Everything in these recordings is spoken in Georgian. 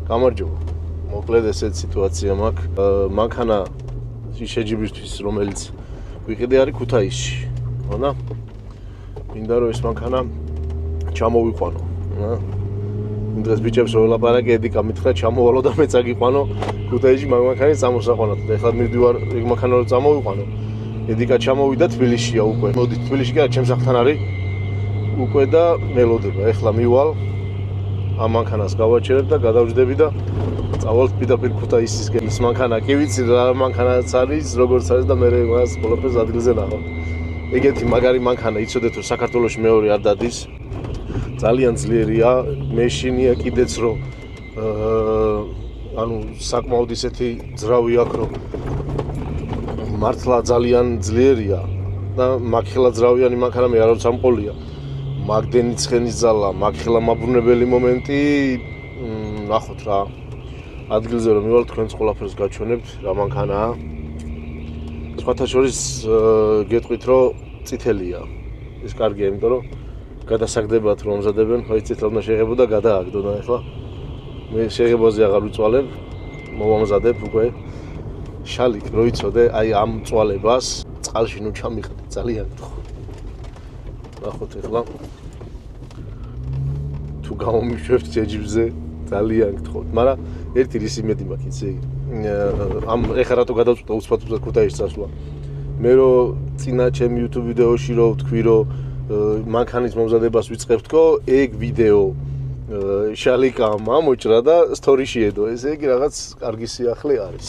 გამარჯობა. მოკლედ ესეთ სიტუაცია მაქვს. მანქანა შეჯიბრისთვის, რომელიც ვიყიდე არის ქუთაისში. ხოდა? მინდა რომ ეს მანქანა ჩამოვიყვანო. დღეს ბიჭებს რო ელაპარაკე, ედიკა მითხრა ჩამოვალო და მეც აგიყვანო ქუთაისში მანქანის წამოსაყვანად. ეხლა მივდივარ ეგ მანქანა რო წამოვიყვანო. ედიკა ჩამოვიდა თბილისშია უკვე. მოდი თბილისში კი არა, ჩემს ახთან არის უკვე და მელოდება. ეხლა მივალ ამ მანქანას გავაჩერებ და გადავჯდები და წავალ პირდაპირ ქუთაისისკენ. ეს მანქანა კი ვიცი რა მანქანაც არის, როგორც არის და მე მას ყველაფერს ადგილზე ნახავ. ეგეთი მაგარი მანქანა იცოდეთ რომ საქართველოში მეორე არ დადის. ძალიან ძლიერია, მეშინია კიდეც რომ ანუ საკმაოდ ისეთი ძრავი აქვს რომ მართლა ძალიან ძლიერია და მაგხელა ძრავიანი მანქანა მე არ სამყოლია. მაგდენი ცხენის ძალა, მაგხელა მაბრუნებელი მომენტი ნახოთ რა. ადგილზე რომ მივალ თქვენს ყველაფერს გაჩვენებთ რა მანქანაა. სხვათა შორის გეტყვით რომ წითელია. ეს კარგია, იმიტომ რომ გადასაგდებათ რომ ამზადებენ, ხო იცით რა უნდა შეღებო და გადააგდო და ეხლა მე შეღებაზე აღარ ვიწვალებ, მოვამზადებ უკვე. შალიკ რო იცოდე, აი ამ წვალებას წყალში ნუ ჩამიყდე, ძალიან გთხოვ. ნახოთ ეხლა თუ გამომიშვებთ შეჯიბრზე, ძალიან გთხოვთ. მაგრამ ერთი რის იმედი მაქვს, იცი? ამ ეხლა რატო გადავწყვიტე უცბად ქუთაისში წასვლა. მე რო წინა ჩემ YouTube ვიდეოში რო ვთქვი რომ მანქანის მომზადებას ვიწყებთქო, ეგ ვიდეო შალიკამ ამოჭრა და სტორიში ედო. ესე იგი რაღაც კარგი სიახლე არის.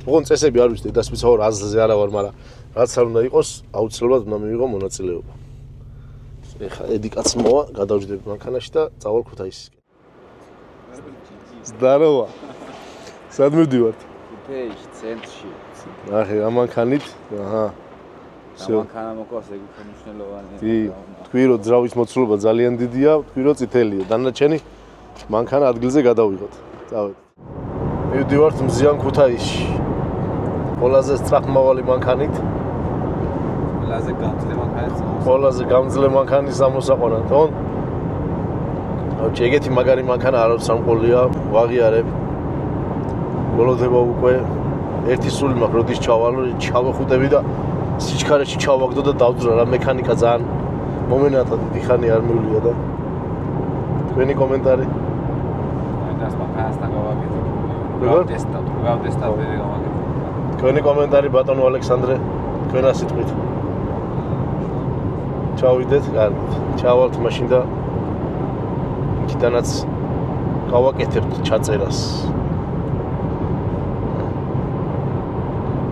ოღონდ წესები არ ვიცი, დასვიცავ აზრზე არა ვარ, მაგრამ რაც არ უნდა იყოს, აუცილებლად უნდა მივიღო მონაწილეობა. ეხლა ედიკაც მოვა, გადავჯდები მანქანაში და წავალ ქუთაისისკენ. Здорово. სად მივდივართ? ქუთაისში, ცენტრში. ნახე, ამ მანქანით, აჰა. მანქანა მოყავს, ეგ უფრო მნიშვნელოვანია. თქვი რომ ძრავის მოცულობა ძალიან დიდია, თქვი რომ წითელია. დანარჩენი მანქანა ადგილზე გადავიღოთ. წავედით. მივდივართ მზიან ქუთაისში. ყველაზე სწრაფმავალი მანქანით. ყველაზე გამძლე მანქანის ამოსაყვანად, ხო? ეგეთი მაგარი მანქანა არ აქვს სამყოლია, ვაღიარებ. გოლოდება უკვე ერთი სული მაქვს, როდის ჩავეხუტები და სიჩქარეში ჩავაგდო და დავძრა რა მექანიკა ძალიან მომენათა დიდი ხანი არ მივლია და თქვენი კომენტარი? ეს მანქანასთან გავაკეთე. გავტესტავ მე გავაკეთე. თქვენი კომენტარი ბატონო ალექსანდრე, თქვენა სიტყვით. ჩავიდეთ, კარგით. ჩავალთ მაშინ და იქიდანაც გავაკეთებთ ჩაწერას.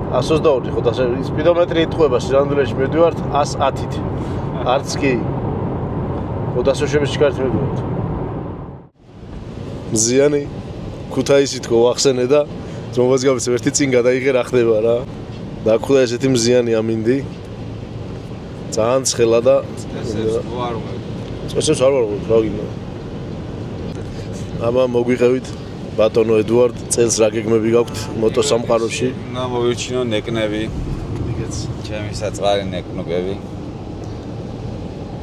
122 ხო და სპიდომეტრი იტყვება სირანდულეში მივდივართ 110-ით. არც კი. ხო დასოშების ჩქარით მივდივართ. მზიანი ქუთაისით ხო ვახსენე და ძმობას გავიცე ერთი წინ გადაიღე რა ხდება რა. დაგხვდა ესეთი მზიანი ამინდი. ძალიან ცხელა და წესებს არ ვარ რა გინდა. აბა მოგვიყევით ბატონო ედუარდ, წელს რა გეგმები გაქვთ მოტოსამყაროში? უნდა მოვირჩინო ნეკნები. იგეც. ჩემი საწყარი ნეკნები.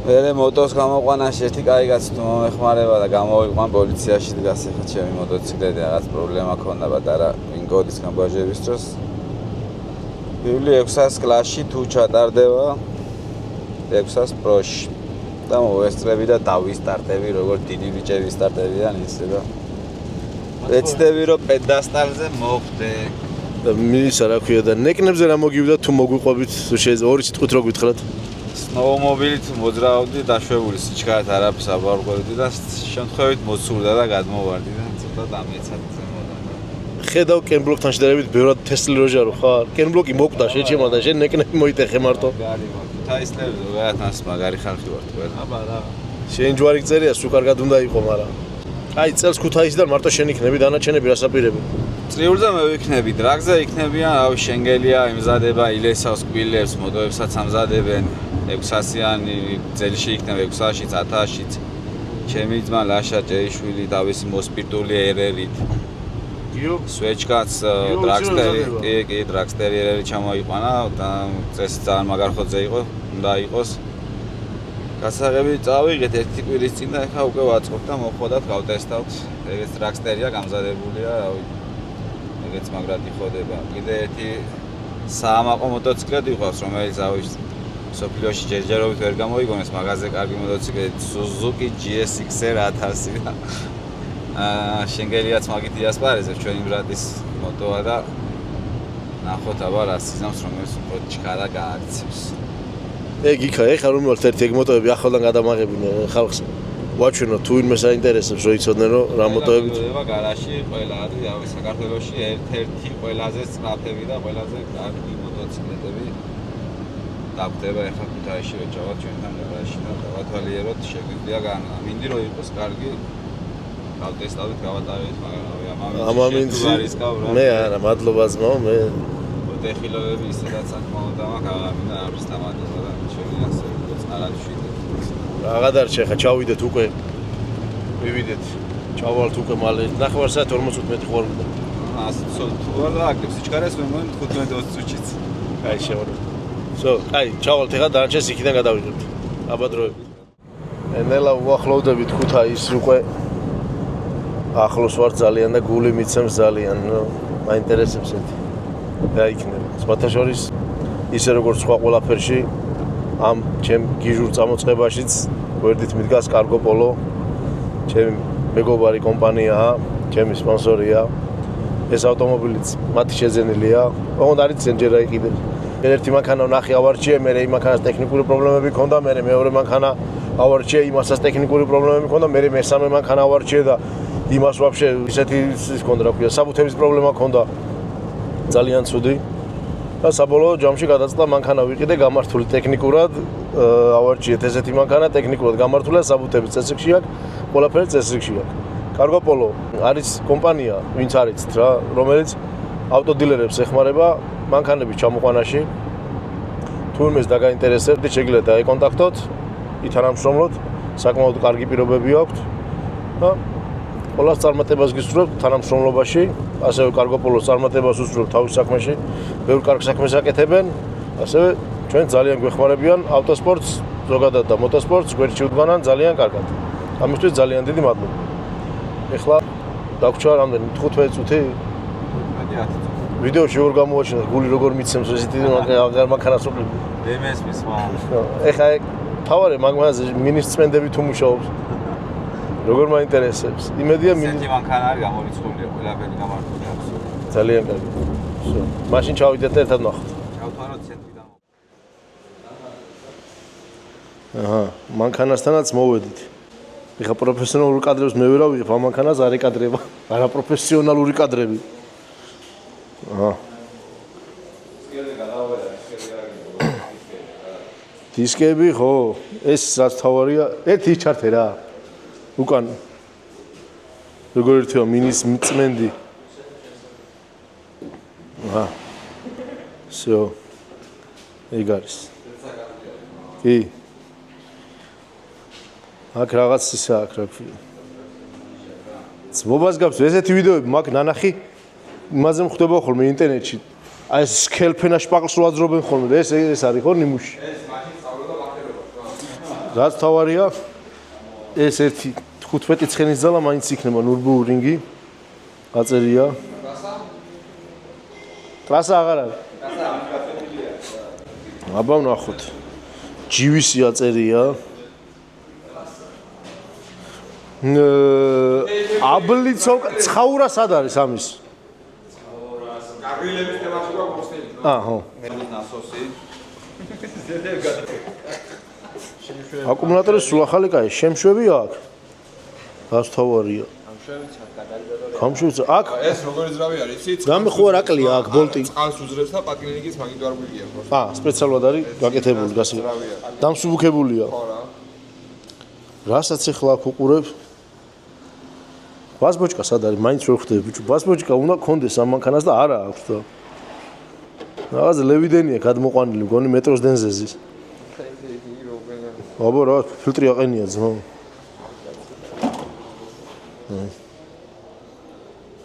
მე მოტოს გამოყვანაში ერთი კაი კაცი თუ მომეხმარება და გამოვიყვან პოლიციაში დგას ახლა ჩემი მოტოციკლეტი რაღაც პრობლემა ქონდა პატარა ვინკოდის გამბაჟების დროს. ივლი 600 კლასში თუ ჩატარდება 600 პროში და მოვესწრები და დავისტარტები როგორც დიდი ბიჭები სტარტებიდან ისე და ეცდები რომ პედასტალზე მოხვდე და მისა რა ქვია და ნეკნებზე რა მოგივიდა თუ მოგვიყვებით თუ შეიძლება ორი სიტყვით რო გითხრათ? სნოუმობილით მოძრაობდი დაშვებული სიჩქარით არაფერს აბარღვევდი და შემთხვევით მოცურდა და გადმოვარდი და ცოტა დამეცადი ზემოდან. ხედავ კენბლოკთან შედარებით ბევრად თესლი როჟარო ხარ? კენბლოკი მოკვდა შეჩემა და შენ ნეკნები მოიტეხე მარტო. ქუთაისლები ზოგადად მაგარი ხალხი ვართ ყველა. აბა რა. შენ ჯვარი წერია სულ კარგად უნდა იყო, მაგრამ აი წელს ქუთაისიდან მარტო შენ იქნები დანარჩენები რასაპირები? წრიურზე მე ვიქნები, დრაგზე იქნებიან, რავი შენგელია იმზადება ილესავს კბილებს, მოტოებსაც ამზადებენ 600-იანი წელში იქნება 600-შიც, 1000-შიც. ჩემი ძმა ლაშა ჭეიშვილი თავისი მოსპირტული ერერით. გიო? სვეჩკაც დრაგსტერი, დრაგსტერი ერერი ჩამოიყვანა და წესი ძალიან მაგარ ხოძე იყო, უნდა იყოს. გასაღები წავიღეთ ერთი კვირის წინ და ეხლა უკვე ვაწყობთ და მოხოდათ გავტესტავთ. ეგეც ტრაქსტერია, გამზადებულია, რავი. ეგეც მაგრად იხოდება. კიდე ერთი საამაყო მოტოციკლები ყავს, რომელიც სოფლიოში ჯერჯერობით ვერ გამოიგონეს, მაღაზია კარგი მოტოციკლები Suzuki GSX-R 1000 და შენგელიაც მაგით იასპარეზებს ჩვენი ბრატის მოტოა და ნახოთ აბა რა სიზამს რომელიც უფრო ჩქარა გააქცევს. ეგ იქა ეხლა რომ ვართ ერთი ეგ მოტოები ახლიდან გადამაღებინე ხალხს ვაჩვენო თუ ვინმე საინტერესებს რომ იცოდნენ რომ რა მოტოები ხდება გარაჟში ყველა არის ავი საქართველოში ერთ-ერთი ყველაზე სწრაფები და ყველაზე კარგი მოტოციკლები დაგდება ეხლა ქუთაისში რომ ჩავალ ჩვენთან გარაჟში და გავათვალიეროთ შეგვიძლია მინდი რომ იყოს კარგი გავტესტავით გავატარეთ მაგრამ ამამინდში მე არა მადლობა ძმაო მე ტექნოლოგიები ისედაც საკმაოდ დამაგავინა არის დამატება და ჩვენი ასე წყალათში აღადარჩა ხა ჩავიდეთ უკვე მივიდეთ ჩავალთ უკვე მალე 9 საათი 45 ხوارდა ასე თუ რა აკეთებს სიჩქარეს მე მომენტ 15-20 წუთშიც აი შევარ სო აი ჩავალთ ხა დანარჩენს იქიდან გადავიდეთ აბადროები ნელა უახლოვდებით ქუთაისს უკვე ახლოს ვარ ძალიან და გული მიცემს ძალიან მაინტერესებს ეს დაიქნება. სხვათა შორის ისე როგორც სხვა ყველაფერში ამ ჩემ გიჟურ წამოწყებაშიც გვერდით მიდგას კარგო პოლო. ჩემი მეგობარი კომპანიაა, ჩემი სპონსორია. ეს ავტომობილიც მათი შეძენილია. ოღონდ არის ცენჯერა იყიდე. ერთი მანქანა ვნახე ავარჩიე, მე იმ მანქანას ტექნიკური პრობლემები ჰქონდა, მე მეორე მანქანა ავარჩიე, იმასაც ტექნიკური პრობლემები ჰქონდა, მე მესამე მანქანა ავარჩიე და იმას ვაფშე ისეთი ის ჰქონდა რა ქვია, საბუთების პრობლემა ჰქონდა. ძალიან ცუდი და საბოლოო ჯამში გადაწყდა მანქანა ვიყიდე გამართული ტექნიკურად ავარჩიეთ ესეთი მანქანა ტექნიკურად გამართულია საბუთები წესრიგში აქვს ყველაფერი წესრიგში აქვს კარგო პოლო არის კომპანია ვინც არიცით რა რომელიც ავტოდილერებს ეხმარება მანქანების ჩამოყვანაში თუ იმეს დაგაინტერესებთ შეგიძლიათ დაეკონტაქტოთ ითანამშრომლოთ საკმაოდ კარგი პირობები აქვთ და ყველას წარმატებას გისურვებთ თანამშრომლობაში, ასევე კარგო პოლოს წარმატებას უსურვებთ თავის საქმეში. ბევრ კარგ საქმეს აკეთებენ, ასევე ჩვენ ძალიან გვეხმარებიან ავტოსპორტს, ზოგადად და მოტოსპორტს, გვერდში უდგანან ძალიან კარგად. ამისთვის ძალიან დიდი მადლობა. ეხლა დაგვრჩა რამდენი 15 წუთი? მეტი 10 წუთი. ვიდეოში როგორ გამოაჩინოთ, გული როგორ მიცემს ესეთი მანქანას უყურებ. დემესმის მამა. ეხლა თავარი მაგმაზე მინის წმენდები თუ მუშაობს. როგორ მაინტერესებს. იმედია ესეთი მანქანა არის გამორიცხულია, ყველაფერი გამართული აქვს. ძალიან კარგი. всё. მაშინ ჩავიდეთ და ერთად ნახოთ. ჩავთვალოთ ცენტრიდან. აჰა, მანქანასთანაც მოვედით. ეხა პროფესიონალურ კადრებს მე ვერ ავიღებ, ამ მანქანას არ ეკადრება. არა პროფესიონალური კადრები. აჰა. დისკები ხო? ეს რაც თავარია, ერთი ჩართე რა. უკან როგორ ერთია მინის მწმენდი აჰა всё ეგ არის კი აქ რაღაც ისა აქ რა ქვია ძმობას გაქვს ესეთი ვიდეოები მაგ ნანახი იმაზე მხვდება ხოლმე ინტერნეტში აი ეს სკელფენა შპაკლს რო აძრობენ ხოლმე და ეს არის ხო ნიმუში ეს მაშინ სწავლობდა მახერებას რაც თავარია ეს ერთი 15 ცხენის ძალა მაინც იქნება ნურბურინგი აწერია ტრასა აღარ არის აბა ვნახოთ ჯივისი აწერია აბლიცო ცხაურა სად არის ამის გაგრილების თემაში გვაქვს აჰო ნასოსი აკუმულატორი სულ ახალი კაი შემშვები აქვს გასთავარია გამშვევიც აქ ეს როგორი ძრავი არის იცით გამიხوار აკლია აქ ბოლტი წყალს უძრებს და პაკლინიკის მაგით არ გვიგია ხო სპეციალურად არის გაკეთებული გასი დამსუბუქებულია ხო რა რასაც ახლა აქ უყურებ ბასბოჭკა სად არის მაინც ვერ ხვდები ბიჭო ბასბოჭკა უნდა გქონდეს ამ მანქანას და არა აქვს და რაღაც ლევიდენია გადმოყვანილი მგონი მეტროს დენზეზის აბა რა ფილტრი აყენია ძმა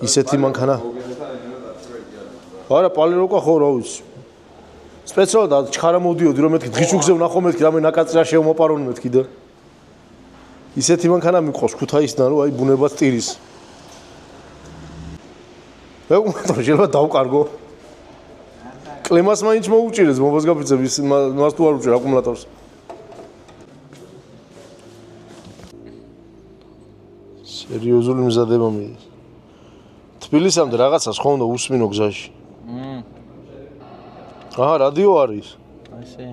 ისეთი მანქანა არა პალიროკა ხო რა ვიცი სპეციალურად ჩხარა მოდიოდი რომ მეთქი დღისუხზე ვნახო მეთქი რამე ნაკაწრა შევმოპარონ მეთქი და ისეთი მანქანა მიყვავს ქუთაისიდან რომ აი ბუნებაც ტირის ეგ შეიძლება დავკარგო კლემას მაინც მოუჭირეს მომბას გაფიცებს მას თუ არ უჭირ აკუმულატორს სერიოზული მზადება მიდის თბილისამდე რაღაცას ხო უნდა უსმინო გზაში აჰა რადიო არის ასე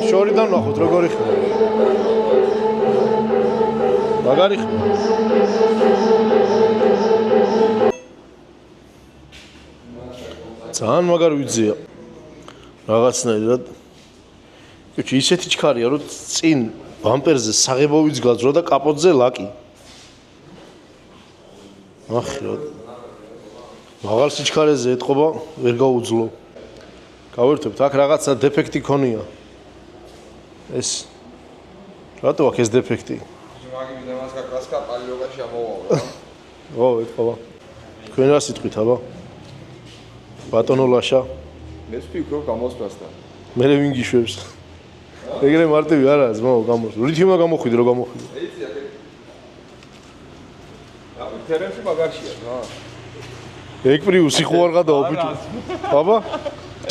შორიდან ვნახოთ როგორი ხმია მაგარი ხმია ძალიან მაგარი ვიძია რაღაცნაირად კუჩი ისეთი ჩქარია რომ წინ ბამპერზე საღებავიც გაძრო და კაპოტზე ლაკი ახი რა მაღალ სიჩქარეზე ეთყობა ვერ გაუძლო გავერთებთ აქ რაღაცა დეფექტი ქონია ეს რატო აქ ეს დეფექტი მაგი მიდამას კაკრასკა პალიოგაში ამოვავა ო ეთყობა თქვენ რა სიტყვით აბა ბატონო ლაშა მე ვფიქრობ გამოსვლასთან მე ვინ გიშვებს ეგრე მარტივი არა ძმაო გამოს რითიმა გამოხვიდე რომ გამოხვიდე ეიცი აქ რა თერენში მაგარშია რა ეგ პრიუსი ხო არ გადაო ბიჭო აბა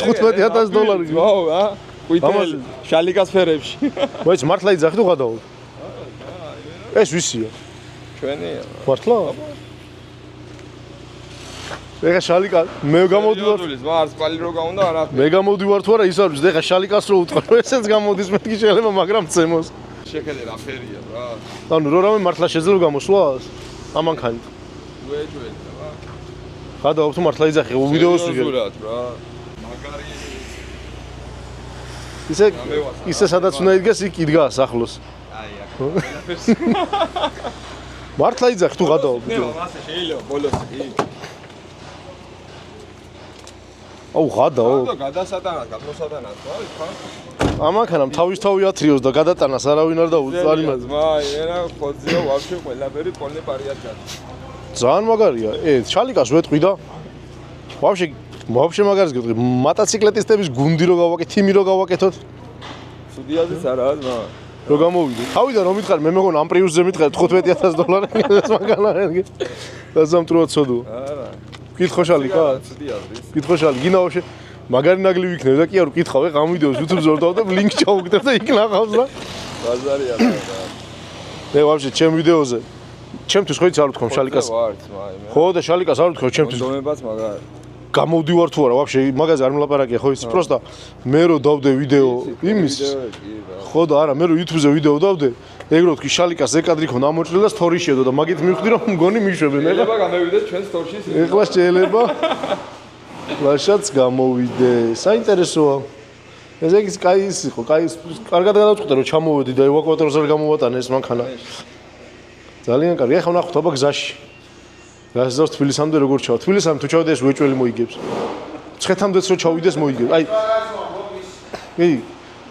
$15000 ვაუ რა ყვითელი შალიკას ფერებში მოიც მართლა იძახი თუ გადაო ეს ვისია ჩვენია მართლა ეხა შალიკა მე გამოდივარ მარს პალი რო გაუნდა არა მე გამოდივარ თუ არა ის არის ეხა შალიკას რო უთხრა ესეც გამოდის მეთქი შეიძლება მაგრამ წემოს შეკელე რა ფერია რა ანუ რო რამე მართლა შეძლო გამოსვლას ამანქანით უეჯველი რა გადაო თუ მართლა იძახი ვიდეოს ვიღებ ზურად რა მაგარი ისე სადაც უნდა იდგეს იქ იდგას ახლოს აი აქ მართლა იძახი თუ გადაო ნელა მასე შეიძლება ბოლოს კი აუ გადაო გადასატანად გადმოსატანად რა ხარ ამანქანამ თავისთავი ათრიოს და გადატანას არავინ არ დაუწარი მას მაი ერა ხოძიო ვაფშე ყველაფერი პოლნე პარიაჩად ძალიან მაგარია შალიკას ვეტყვი და ვაფშე მაგარს გეტყვი მოტოციკლეტისტების გუნდი რო გავაკეთე თიმი რო გავაკეთოთ სტუდიაზეც არა ზმა რო გამოვიდე თავიდან რომ მითხარ მე მეგონა ამ პრიუსზე მითხარ $15000 ეს მაგანა და სამტრუად ცოდო არა კითხო შალიკა სტუდიაზეც კითხო შალი გინდა ვაფშე მაგარი ნაგლი ვიქნები და კი არ ვკითხავ ეხა ამ ვიდეოს YouTube-ზე ვდავ და ლინკ ჩავუგდებ და იქ ნახავს რა ბაზარია რა მე ვაფშე ჩემ ვიდეოზე ჩემთვის ხო იცი არ ვთქვა შალიკას ხო და შალიკას არ ვთქვა ჩემთვის დომებაც მაგარი გამოვდივარ თუ არა ვაფშე მაგაზე არ მოლაპარაკია ხო იცი პროსტა მე რო დავდე ვიდეო იმის ხო და არა მე რო YouTube-ზე ვიდეო დავდე ეგ რო თქვი შალიკას ეკადრი ქონდა ამოჭრილი და სტორი შედო და მაგით მივხვდი რომ მგონი მიშვებენ ეხლა გამევიდეთ ჩვენ სტორში ეხლა შეიძლება ლაშაც გამოვიდე საინტერესოა ეს ეგის კაი ის იყო კაი კარგად გადავწყვიტე რომ ჩამოვედი და ევაკუატორს არ გამოვატანე ეს მანქანა ძალიან კარგი ეხლა ვნახოთ აბა გზაში გასძავს თბილისამდე როგორ ჩავა თბილისამდე თუ ჩავიდე ეს უეჭველი მოიგებს ცხეთამდეც რო ჩავიდეს მოიგებს აი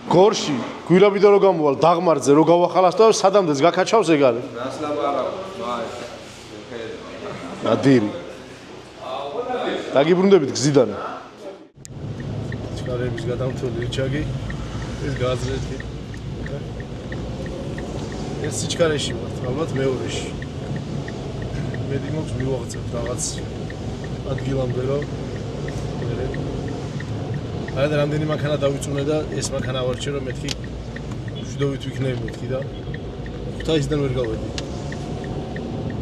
გორში გვირაბიდან რო გამოვალ დაღმართზე რო გავახალას და სადამდეც გაკაჩავს ეგ არის რას ლაპარაკობ მაი ადირი დაგიბრუნდებით გზიდან ჩქარების გადამთვლელი რჩაგი ეს გააზრეთი ეს სიჩქარეში ვართ ალბათ მეორეში მედი მოქვს მივაღწევთ რაღაც ადგილამდე რომ აი და რამდენი მანქანა დავიწუნე და ეს მანქანა ავარჩიე რომ მეთქი შვიდობით ვიქნები მეთქი და ქუთაისიდან ვერ გავედი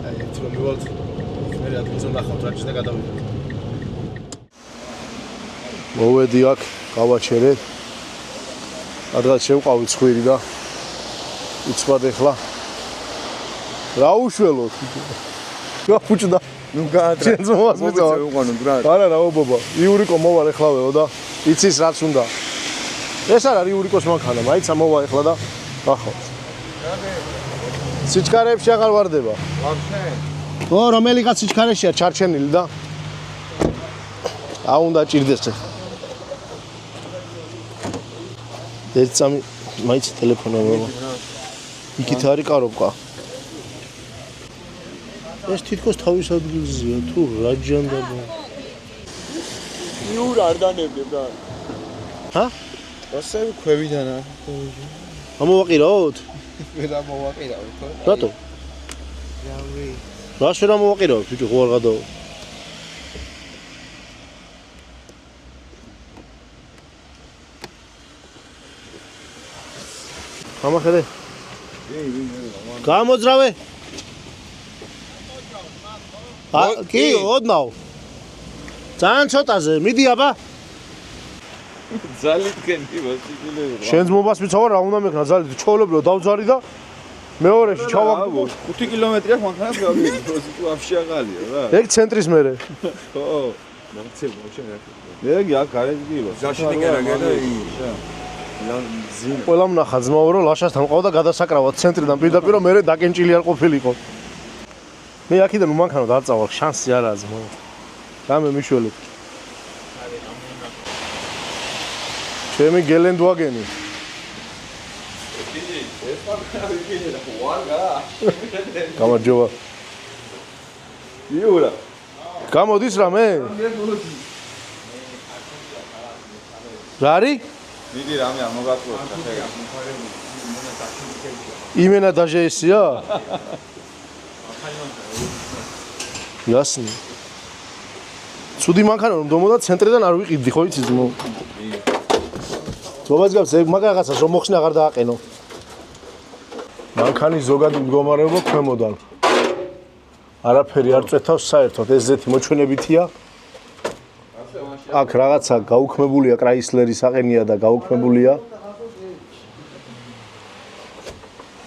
აი ერთ რომ მივალთ მე ადგილზე ნახავთ რაჭის და გადავიდეთ მოვედი აქ გავაჩერე რადგან შევყავი ცხვირი და იცვად ახლა რა უშველოთ გაფუჭდა ნუ გაატრა შენს მომას მეწავა უყანო ბრატ არა რა ობობა იურიკო მოვალ ეხლავეო და იცის რაც უნდა ეს არ არის იურიკოს მანქანა მაიცა მოვა ეხლა და ახო სიჩქარეებში აღარ ვარდება ვაფშე ო რომელიღაც სიჩქარეშია ჩარჩენილი და უნდა ჭირდეს ახლა ერთ წამი მაიცა ტელეფონა მოვა იქით არის კარობკა ეს თითქოს თავის ადგილზეა თუ რა ჯანდაბა. იურ არ დანებდებ რა. ჰა? ასე ქვევიდანა. ამოვაყიროთ? ვერ ამოვაყირავ ხო? რატო? რავი. რა შეიძლება მოვაყირავ ბიჭო ხო არ გადაო. ამახედე. გამოძრავე. კი, ოდნავ. ძალიან ცოტაზე, მიდი აბა. ძალით კენდი მოსიკილები. შენს მომას მიცავა რა უნდა მექნა ძალით ჩაოლებრო დავძარი და მეორეში ჩავაგდო 5 კილომეტრია მანქანა გავიდი. პროზიტუ ვაფშე აღალია რა. ეგ ცენტრის მერე. ხო. მოგცემ მოჩენე. მეგი აქ გარეჯი იყო. ზაშინი გერაგერა ყველა მნახა ძმაო რომ ლაშასთან ყავდა გადასაკრავად ცენტრიდან პირდაპირ რომ მერე დაკენჭილი არ ყოფილიყო. მე აქედან უმანქანო დაწავალ შანსი არაა ძმაო. გამე მიშველებ. ჩემი გელენდვაგენი. გამარჯობა. იურა. გამოდის რამე? რა არის? მიდი რამე არ მოგატყუო ხა. იმენა დაჟეისია? ясно. ცუდი მანქანა რომ დომოდა ცენტრიდან არ ვიყიდი ხო იცი ძმო? ზოგადად გავს ეგ მაგაღაცას რომ მოხსნე აღარ დააყენო. მანქანის ზოგადი მდგომარეობა ქვემოდან. არაფერი არ წვეთავს საერთოდ, ეს ზეთი მოჩვენებითია. აქ რაღაცა გაუქმებულია კრაისლერის აყენია და გაუქმებულია.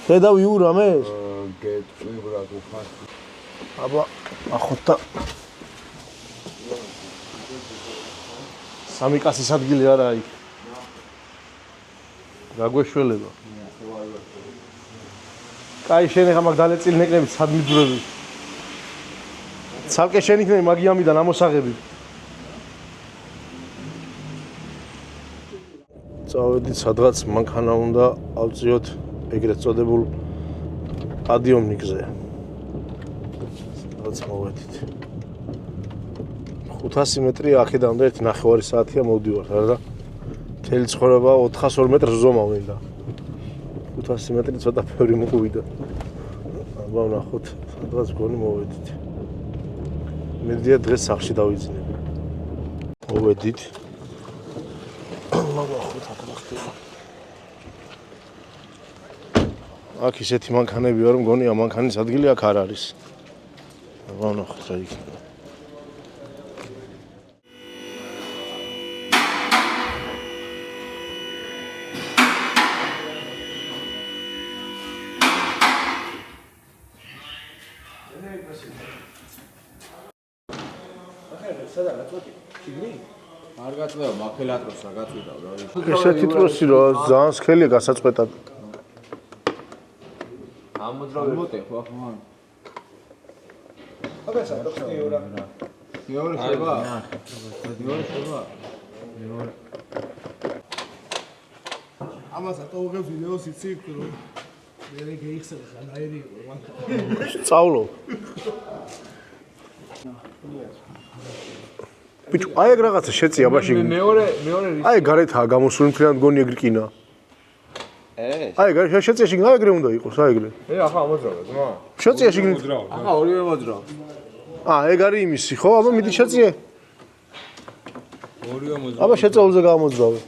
დედავ იურა მე? გეტყვიბრა გუფას. აბა ახოთა სამი კასის ადგილი არა იქ. გაგვეშველება. კაი შენ ახლა მაგ დალეწილი ნეკნებით სად მიძვრები? ცალკე შენ იქნები მაგიამიდან ამოსაღები. წავედით სადღაც მანქანა უნდა ავწიოთ ეგრეთ წოდებულ ადიომნიკზე. სადღაც მოვედით. 500 მეტრია აქედან და 1.5 საათია მოვდივარ, რა. მთელი ცხოვრება 400 მეტრს ზომა მინდა. 500 მეტრი ცოტა ბევრი მოგვიდა. აბა ვნახოთ, სადღაც გონი მოვედით. მედია დღეს სახში დავიძინებ. მოვედით. ვნახოთ აქ რა ხდება. აქ ისეთი მანქანებია რომ გონია მანქანის ადგილი აქ არ არის. აბა ვნახოთ რა იქნება. არ გაწვევა მაფელატროს რა გაწვიდავ რა ვიცი. ესეთი ტროსი რა ძალიან სქელია გასაწყვეტად. ამოძრავე მოტე ხო ახლა. აბა სადოხტი ორა. მეორე შევა. მეორე შევა. ამას ატოვებ ვიდეოს იცი რომ მე გეიხსენე ხანაერი იყო მანქანა. სწავლო. ბიჭო, აი ეგ რაღაცა შეწია ბაში. მეორე აი გარეთაა გამოსული მთლიანად გონი ეგ რკინა. აი ეგ შეწია შიგნით აი ეგრე უნდა იყოს, აი ეგრე. ახლა ამოძრავე ძმა. შეწია შიგნით. ახლა ორივე მოძრავ. ეგ არის იმისი, ხო? აბა მიდი შეწიე. ორივე მოძრავე. აბა შეწეულზე გამოძრავე.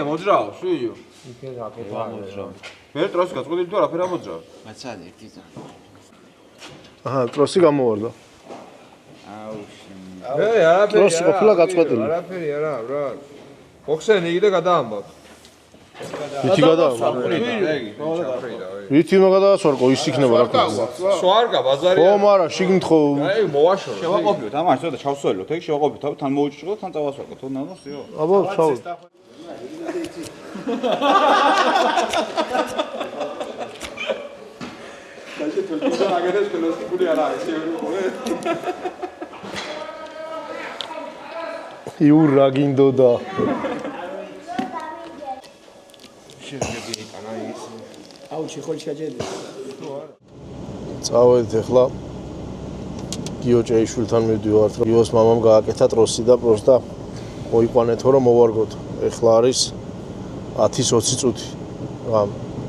მოძრავ, შუიო. იქე რაკეტა მოძრავ. მე ტროსი გაწყვეტილი თუ არაფერი ამოძრავ. მაცალე ერთი ძა. აჰა, ტროსი გამოვარდა. არაფერი. ტროსი ყოფილა გაწყვეტილი. არაფერი არა, რა. მოხსენე იგი და გადაამბობ. ვითი გადავა? ვითი უნდა გადაასვარყო, ის იქნება რა ქვია. სვარგა ბაზარი. ხო, მაგრამ შიგნით ხო აი მოვაშორო. შევაყოფიოთ, ამას ცოტა ჩავსველოთ, ეგ შევაყოფიოთ, თან მოუჭროთ, თან წავასვარყოთ, თო ნანოსიო. აბა, ჩაუ. კაჟე თვითონ აგერეს პლასტიკური არა, შეიძლება. იურა გინდოდა. შეიძლება იტანა ის. ხოჩა ჯედი. წავედით ახლა გიო ჭეიშვილთან მივდივართ. გიოს მამამ გააკეთა ტროსი და პროსტა მოიყვანეთო რომ მოვარგოთ. ახლა არის 10-20 წუთი.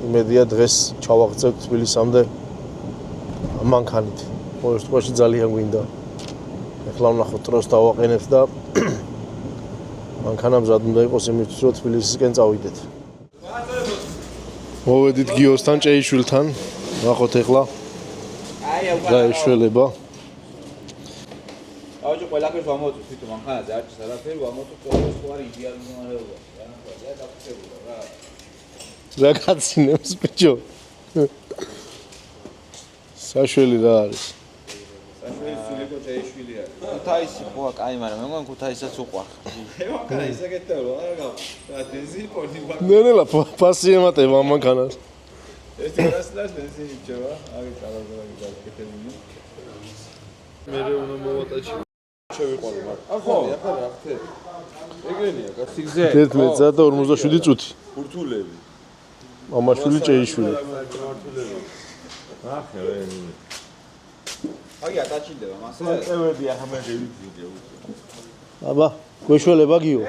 იმედია დღეს ჩავაღწევთ თბილისამდე მანქანით. მოერთყვაში ძალიან გვინდა. ახლა ვნახოთ ტროს დავაყენებთ და მანქანა მზად უნდა იყოს იმისთვის რომ თბილისისკენ წავიდეთ. მოვედით გიოსთან ჭეიშვილთან. ვნახოთ ახლა გაეშველება. აუჯი ყველაფერს ვამოწევთ თვითონ მანქანაზე არ ჭირს არაფერი ვამოწევთ ყველაფერს ხო არის იდეალური მომარეულობა რა და დაფიქსირდა რა რა გაცინებს ბიჭო საშველი რა არის საშველი სულიკო ჭეიშვილი არის ქუთაისი ხოა კაი მაგრამ მე მგონი ქუთაისაც უყვარ მანქანა ისაკეთებო რა და ბენზინი პორტი ნელა პასი ემატება მანქანას ეს რასლას ბენზინი ჭება აი წავაგები გაკეთებული მე უნდა მოვატაჩი შევიყვანო მაგრამ ახლა რა ხთე ეგრენია გასიგზე 11:47 წუთი ბურთულები მამაშვილი ჭეიშვილი ახლა აი ატაჩილდება მასე წევები ახლა მე შევიძინე აბა გვეშველება გიო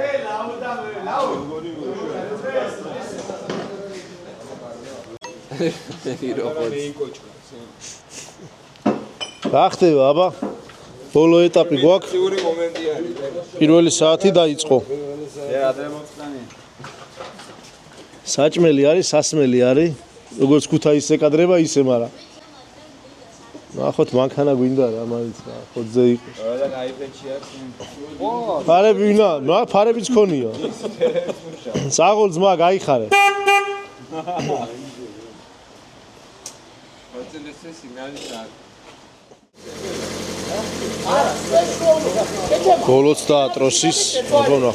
რა ხდება აბა ბოლო ეტაპი გვაქვს იური მომენტია პირველი საათი დაიწყო ადრე მოწდანი საჭმელი არის სასმელი არის როგორც ქუთაისზე კადრება ისე მაგრამ ნახოთ მანქანა გვინდა რა მაინც რა ხოძე იყოს და გაიფეჩი აქვს ფარები ვინა ფარებიც ქონია საღოლ ძმა გაიხარე მოწელესე სიგნალი ჩაკ ბოლოც და ტროსის აბონა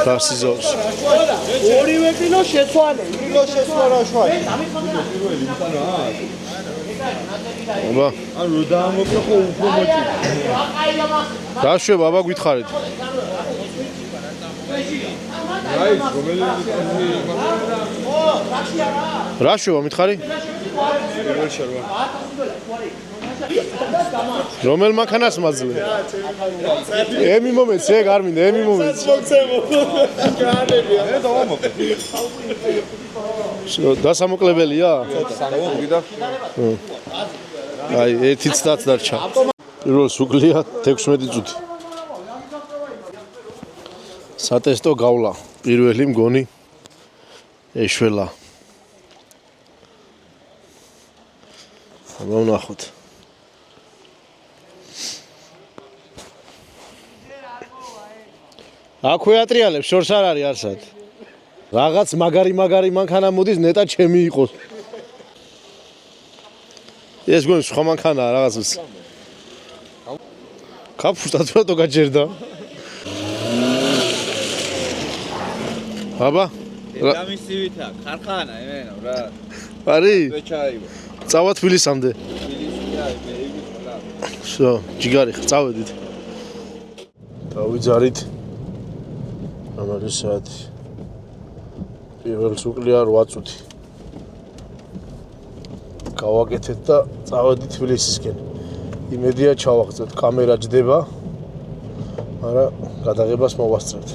დასიზავს ორივე კილო შეცვალე. კილო შეცვალა შვალი. აბა ანუ დაამოკლო ხო უფრო მოჭი დაშვება აბა გითხარით აი რომელი რა შვება მითხარი პირველ შერვა რომელ მანქანას მაძლე ემი მომეც ეგ არ მინდა ემი მომეც მე დავამოკლე დასამოკლებელია მოგიდა აი 1 წუთი დარჩა პირველ სუკლია 16 წუთი სატესტო გავლა პირველი მგონი ეშველა აბა ვნახოთ აქვე ატრიალებს შორს არ არის არსად რაღაც მაგარი მანქანა მოდის ნეტა ჩემი იყოს ეს გონი სხვა მანქანაა რაღაცას კაფუშტად რა თქო გაჯერდა აბა გამისივითა ხარხანა ემენა რა არის ვეჩაიბო წავა თბილისამდე თბილისია ეგ ყველა შო ჯიგარი წავედით დავიძარით ამარი საათი პირველ სუკლია 8 წუთი გავაკეთეთ და წავედით თბილისისკენ იმედია ჩავაღწევთ კამერა ჯდება მაგრამ გადაღებას მოვასწრებთ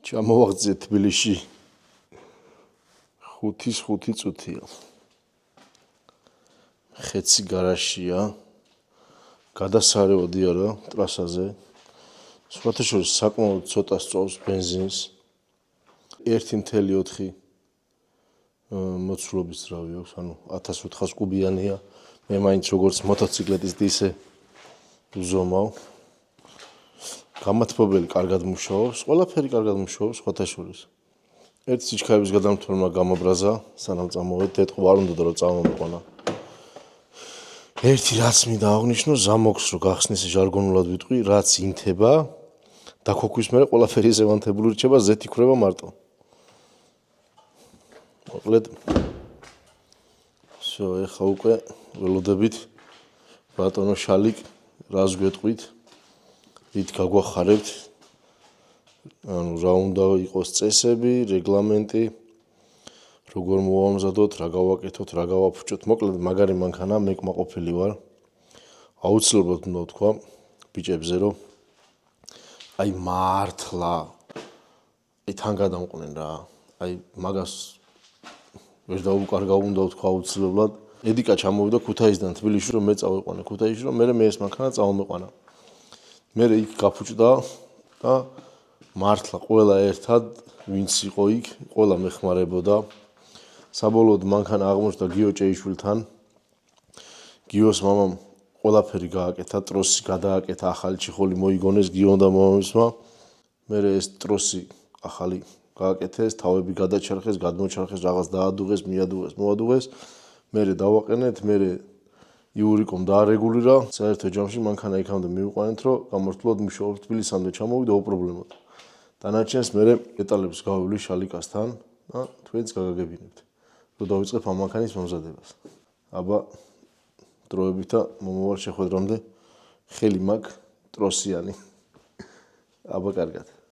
ჩამოვაღწიეთ თბილისში 5 წუთია ხეცი გარაჟია გადასარევოდი არა ტრასაზე სხვათა შორის საკმაოდ ცოტა სწოვს ბენზინს 1.4 მოცულობის ძრავი აქვს ანუ 1400 კუბიანია მე მაინც როგორც მოტოციკლეტისტი ისე უზომავ გამათბობელი კარგად მუშაობს ყველაფერი კარგად მუშაობს სხვათა შორის ერთი სიჩქარების გადამთვალმა გამობრაზა სანამ წამოვედი ეტყვა არ უნდა რომ წამომიყვანა ერთი რაც მინდა აღნიშნო ზამოქს რო გახსნის ჟარგონულად ვიტყვი რაც ინთება და ქოქვის მერე ყველაფერი ზევანთებული რჩება ზეთი ქრება მარტო მოკლედ всё ეხა უკვე ველოდებით ბატონო შალიკ რას გვეტყვით ვით გაგვახარებთ ანუ რა უნდა იყოს წესები რეგლამენტი როგორ მოვამზადოთ, რა გავაკეთოთ, რა გავაფუჭოთ. მოკლედ მაგარი მანქანა, მე კმაყოფილი ვარ. აუცილებლად უნდა ვთქვა ბიჭებზე, რომ აი მართლა აი თან გადამყვნენ რა. აი მაგას ვერ დაუკარგავ, უნდა ვთქვა აუცილებლად. ედიკა ჩამოვიდა ქუთაისიდან თბილისში, რომ მე წავიყვანე ქუთაისში, რომ მე ეს მანქანა წავმეყვანა. მე იქ გაფუჭდა და მართლა ყველა ერთად ვინც იყო იქ, ყველა მეხმარებოდა. საბოლოოდ მანქანა აღმოჩნდა გიო ჭეიშვილთან. გიოს მამამ ყველაფერი გააკეთა, ტროსი გადააკეთა, ახალი ჩიხოლი მოიგონეს გიომ და მამამისმა. მე ეს ტროსი ახალი გააკეთეს, თავები გადაჩერხეს, გადმოჩერხეს, რაღაც დაადუღეს, მიადუღეს, მოადუღეს. მე დავაყენეთ, მე იურიკომ დაარეგულირა. საერთო ჯამში მანქანა იქამდე მივიყვანეთ, რომ გამართულად მუშაობს, თბილისამდე ჩამოვიდა უპრობლემოდ. დანარჩენს მე დეტალებს გავივლი შალიკასთან და თქვენც გაგაგებინებთ. რომ დავიწყებ ამ მანქანის მომზადებას. აბა დროებით და მომავალ შეხვედრამდე ხელი მაქვს ტროსიანი. აბა კარგად.